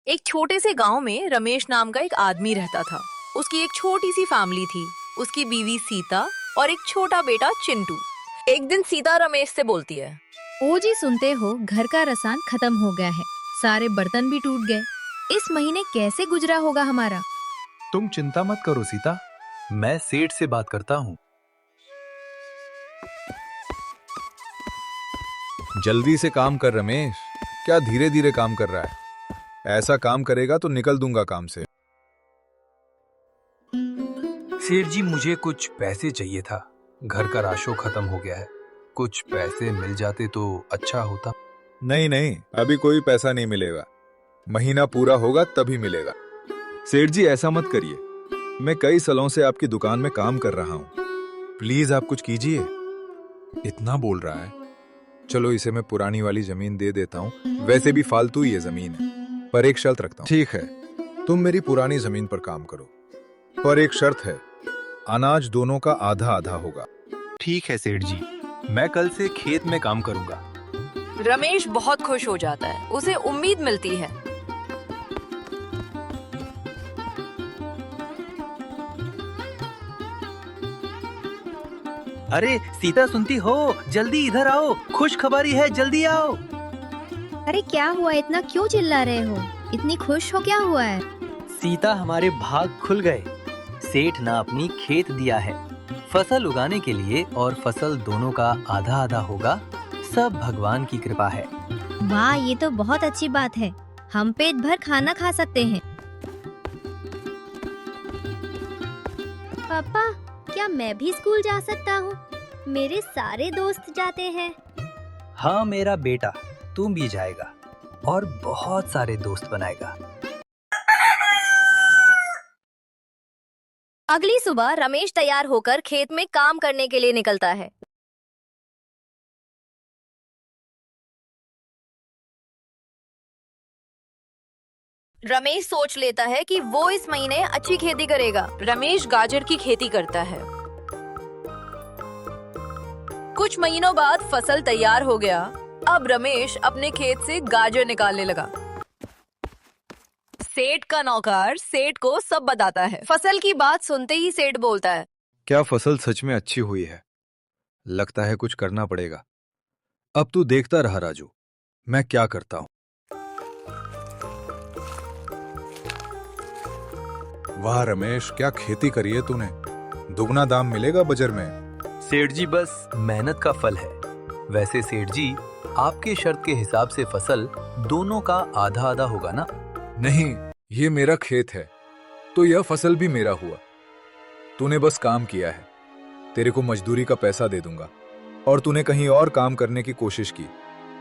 एक छोटे से गांव में रमेश नाम का एक आदमी रहता था। उसकी एक छोटी सी फैमिली थी। उसकी बीवी सीता और एक छोटा बेटा चिंटू। एक दिन सीता रमेश से बोलती है, ओ जी, सुनते हो घर का रसान खत्म हो गया है, सारे बर्तन भी टूट गए। इस महीने कैसे गुजरा होगा हमारा। तुम चिंता मत करो सीता, मैं सेठ से बात करता हूँ। जल्दी से काम कर रमेश, क्या धीरे धीरे काम कर रहा है? ऐसा काम करेगा तो निकल दूंगा काम से। सेठ जी, मुझे कुछ पैसे चाहिए था। घर का राशन खत्म हो गया है, कुछ पैसे मिल जाते तो अच्छा होता। नहीं नहीं, अभी कोई पैसा नहीं मिलेगा। महीना पूरा होगा तभी मिलेगा। सेठ जी ऐसा मत करिए, मैं कई सालों से आपकी दुकान में काम कर रहा हूँ, प्लीज आप कुछ कीजिए। इतना बोल रहा है, चलो इसे मैं पुरानी वाली जमीन दे देता हूँ, वैसे भी फालतू ही ये जमीन है, पर एक शर्त रखता हूँ। ठीक है, तुम मेरी पुरानी जमीन पर काम करो, पर एक शर्त है, अनाज दोनों का आधा आधा होगा। ठीक है सेठ जी, मैं कल से खेत में काम करूंगा। रमेश बहुत खुश हो जाता है। उसे उम्मीद मिलती है। अरे सीता, सुनती हो? जल्दी इधर आओ, खुश खबरी है, जल्दी आओ। अरे क्या हुआ, इतना क्यों चिल्ला रहे हो? इतनी खुश हो, क्या हुआ है? सीता, हमारे भाग खुल गए। सेठ ने अपनी खेत दिया है फसल उगाने के लिए, और फसल दोनों का आधा आधा होगा। सब भगवान की कृपा है। वाह, ये तो बहुत अच्छी बात है। हम पेट भर खाना खा सकते हैं। पापा, क्या मैं भी स्कूल जा सकता हूँ? मेरे सारे दोस्त जाते हैं। हाँ मेरा बेटा, तू भी जाएगा और बहुत सारे दोस्त बनाएगा। अगली सुबह रमेश तैयार होकर खेत में काम करने के लिए निकलता है। रमेश सोच लेता है कि वो इस महीने अच्छी खेती करेगा। रमेश गाजर की खेती करता है। कुछ महीनों बाद फसल तैयार हो गया। अब रमेश अपने खेत से गाजर निकालने लगा। सेठ का नौकर सेठ को सब बताता है। फसल की बात सुनते ही सेठ बोलता है, क्या फसल सच में अच्छी हुई है? लगता है कुछ करना पड़ेगा। अब तू देखता रहा राजू, मैं क्या करता हूँ। वाह रमेश, क्या खेती करी है तूने, दुगना दाम मिलेगा बाजार में। सेठ जी, बस मेहनत का फल है। वैसे सेठ जी, आपके शर्त के हिसाब से फसल दोनों का आधा आधा होगा ना? नहीं, ये मेरा खेत है तो यह फसल भी मेरा हुआ। तूने बस काम किया है, तेरे को मजदूरी का पैसा दे दूंगा, और तूने कहीं और काम करने की कोशिश की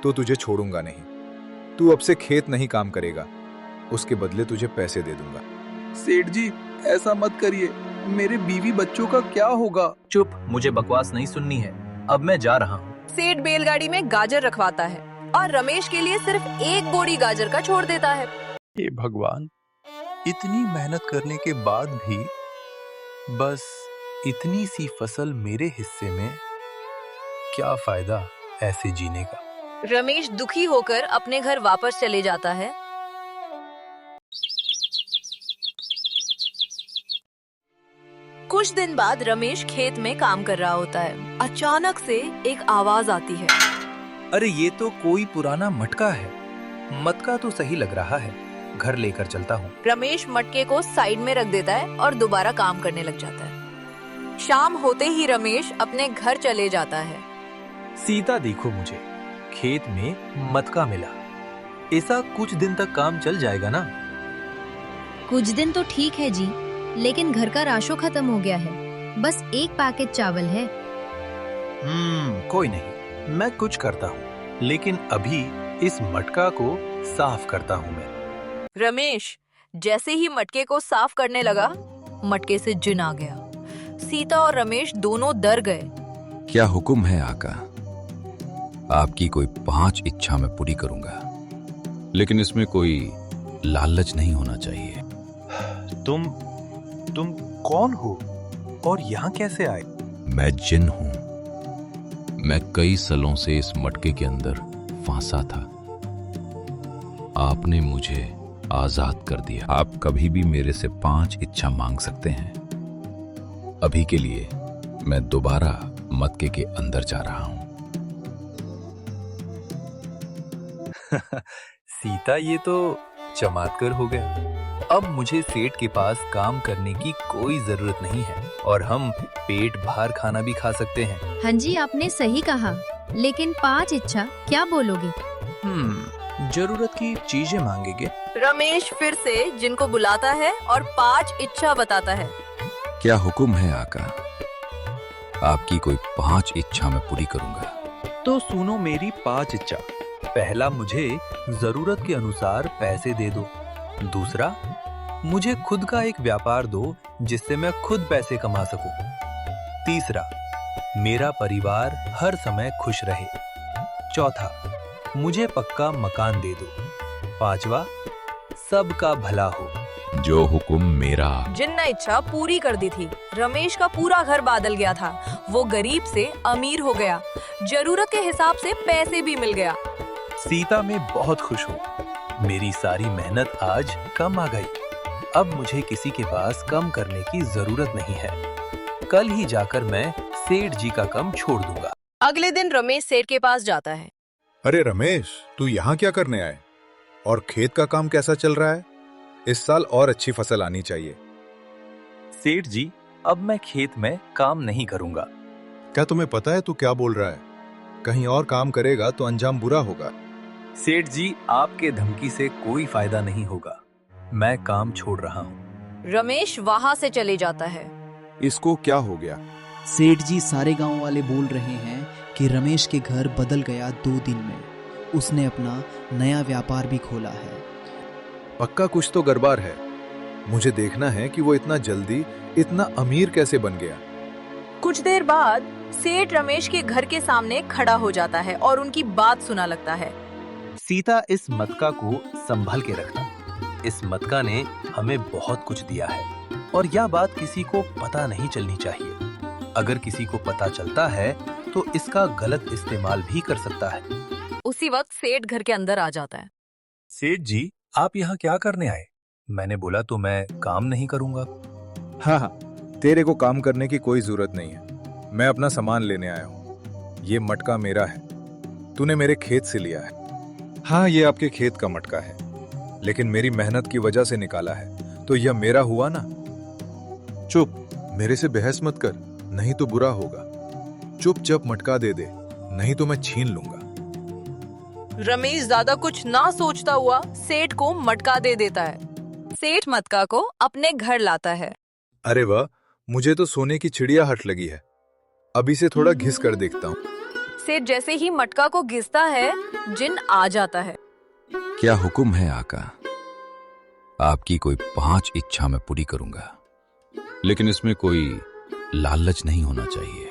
तो तुझे छोड़ूंगा नहीं। तू अब से खेत नहीं काम करेगा, उसके बदले तुझे पैसे दे दूंगा। सेठ जी, ऐसा मत करिए, मेरे बीवी बच्चों का क्या होगा? चुप, मुझे बकवास नहीं सुननी है, अब मैं जा रहा हूँ। सेठ बैलगाड़ी में गाजर रखवाता है और रमेश के लिए सिर्फ एक बोरी गाजर का छोड़ देता है। हे भगवान, इतनी मेहनत करने के बाद भी बस इतनी सी फसल मेरे हिस्से में, क्या फायदा ऐसे जीने का। रमेश दुखी होकर अपने घर वापस चले जाता है। कुछ दिन बाद रमेश खेत में काम कर रहा होता है। अचानक से एक आवाज आती है। अरे ये तो कोई पुराना मटका है। मटका तो सही लग रहा है, घर लेकर चलता हूँ। रमेश मटके को साइड में रख देता है और दोबारा काम करने लग जाता है। शाम होते ही रमेश अपने घर चले जाता है। सीता, देखो, मुझे खेत में मटका मिला। ऐसा कुछ दिन तक काम चल जाएगा ना? कुछ दिन तो ठीक है जी, लेकिन घर का राशन खत्म हो गया है, बस एक पैकेट चावल है। कोई नहीं, मैं कुछ करता हूँ, लेकिन अभी इस मटका को साफ करता हूँ मैं। रमेश जैसे ही मटके को साफ करने लगा, मटके से जिन आ गया। सीता और रमेश दोनों डर गए। क्या हुक्म है आका? आपकी कोई 5 इच्छा मैं पूरी करूंगा, लेकिन इसमें कोई लालच नहीं होना चाहिए। तुम कौन हो और यहाँ कैसे आए? मैं जिन हूं। मैं कई सालों से इस मटके के अंदर फांसा था। आपने मुझे आजाद कर दिया। आप कभी भी मेरे से 5 इच्छा मांग सकते हैं। अभी के लिए मैं दोबारा मटके के अंदर जा रहा हूं। सीता, ये तो चमत्कार हो गया। अब मुझे सेठ के पास काम करने की कोई जरूरत नहीं है और हम पेट भर खाना भी खा सकते हैं। हाँ जी, आपने सही कहा। लेकिन 5 इच्छा क्या बोलोगे? जरूरत की चीजें मांगेंगे। रमेश फिर से जिनको बुलाता है और 5 इच्छा बताता है। क्या हुक्म है आका? आपकी कोई 5 इच्छा मैं पूरी करूंगा। तो सुनो मेरी 5 इच्छा। पहला, मुझे जरूरत के अनुसार पैसे दे दो। दूसरा, मुझे खुद का एक व्यापार दो जिससे मैं खुद पैसे कमा सकूं। तीसरा, मेरा परिवार हर समय खुश रहे। चौथा, मुझे पक्का मकान दे दो। पांचवा, सबका भला हो। जो हुक्म मेरा। जिन्ना इच्छा पूरी कर दी थी। रमेश का पूरा घर बदल गया था। वो गरीब से अमीर हो गया। जरूरत के हिसाब से पैसे भी मिल गया। सीता, मैं बहुत खुश हूँ। मेरी सारी मेहनत आज कम आ गई। अब मुझे किसी के पास कम करने की जरूरत नहीं है। कल ही जाकर मैं सेठ जी का काम छोड़ दूंगा। अगले दिन रमेश सेठ के पास जाता है। अरे रमेश, तू यहाँ क्या करने आए? और खेत का काम कैसा चल रहा है? इस साल और अच्छी फसल आनी चाहिए। सेठ जी, अब मैं खेत में काम नहीं करूंगा। क्या तुम्हें पता है तू क्या बोल रहा है? कहीं और काम करेगा तो अंजाम बुरा होगा। सेठ जी, आपके धमकी से कोई फायदा नहीं होगा। मैं काम छोड़ रहा हूँ। रमेश वहाँ से चले जाता है। इसको क्या हो गया? सेठ जी, सारे गांव वाले बोल रहे हैं कि रमेश के घर बदल गया 2 दिन में। उसने अपना नया व्यापार भी खोला है। पक्का कुछ तो गड़बड़ है। मुझे देखना है कि वो इतना जल्दी इतना अमीर कैसे बन गया। कुछ देर बाद सेठ रमेश के घर के सामने खड़ा हो जाता है और उनकी बात सुना लगता है। सीता, इस मटका को संभल के रखना। इस मटका ने हमें बहुत कुछ दिया है और यह बात किसी को पता नहीं चलनी चाहिए। अगर किसी को पता चलता है तो इसका गलत इस्तेमाल भी कर सकता है। उसी वक्त सेठ घर के अंदर आ जाता है। सेठ जी, आप यहाँ क्या करने आए? मैंने बोला तो मैं काम नहीं करूंगा। हाँ, तेरे को काम करने की कोई जरूरत नहीं है। मैं अपना सामान लेने आया हूँ। ये मटका मेरा है। तूने मेरे खेत से लिया है। हाँ, ये आपके खेत का मटका है, लेकिन मेरी मेहनत की वजह से निकाला है, तो यह मेरा हुआ ना। चुप, मेरे से बहस मत कर, नहीं तो बुरा होगा। चुपचाप मटका दे दे, नहीं तो मैं छीन लूंगा। रमेश ज्यादा कुछ ना सोचता हुआ सेठ को मटका दे देता है। सेठ मटका को अपने घर लाता है। अरे वाह, मुझे तो सोने की चिड़िया हट लगी है। अभी से थोड़ा घिस कर देखता हूँ। सेठ जैसे ही मटका को घिसता है, जिन आ जाता है। क्या हुक्म है आका? आपकी कोई 5 इच्छा मैं पूरी करूंगा, लेकिन इसमें कोई लालच नहीं होना चाहिए।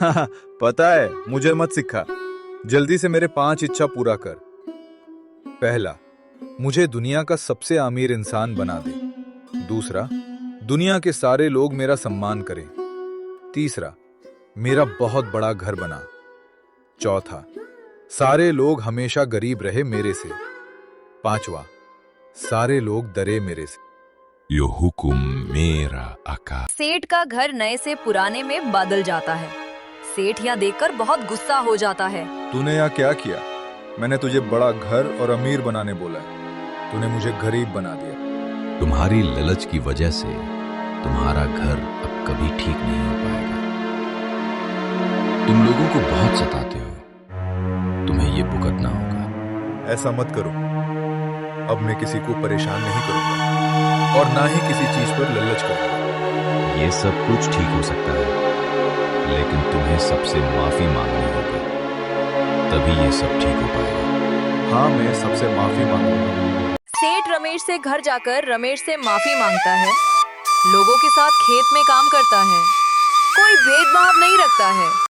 हाँ, पता है, मुझे मत सिखा। जल्दी से मेरे 5 इच्छा पूरा कर। पहला, मुझे दुनिया का सबसे अमीर इंसान बना दे। दूसरा, दुनिया के सारे लोग मेरा सम्मान करें। तीसरा, मेरा बहुत बड़ा घर बना। चौथा, सारे लोग हमेशा गरीब रहे मेरे से। पांचवा, सारे लोग डरे मेरे से। यो हुक्म मेरा आका। सेठ का घर नए से पुराने में बदल जाता है। सेठ यह देखकर बहुत गुस्सा हो जाता है। तूने यहाँ क्या किया? मैंने तुझे बड़ा घर और अमीर बनाने बोला है, तूने मुझे गरीब बना दिया। तुम्हारी लालच की वजह से तुम्हारा घर अब कभी ठीक नहीं हो पाएगा। तुम लोगों को बहुत सताते हो, तुम्हें ये भुगतना होगा। ऐसा मत करो। अब मैं किसी को परेशान नहीं करूंगा और ना ही किसी चीज पर लालच करूंगा। ये सब कुछ ठीक हो सकता है, लेकिन तुम्हें सबसे माफी मांगनी होगी, तभी ये सब ठीक हो पाएगा। हाँ, मैं सबसे माफी मांगूंगा। सेठ रमेश से घर जाकर रमेश से माफी मांगता है। लोगों के साथ खेत में काम करता है। कोई भेदभाव नहीं रखता है।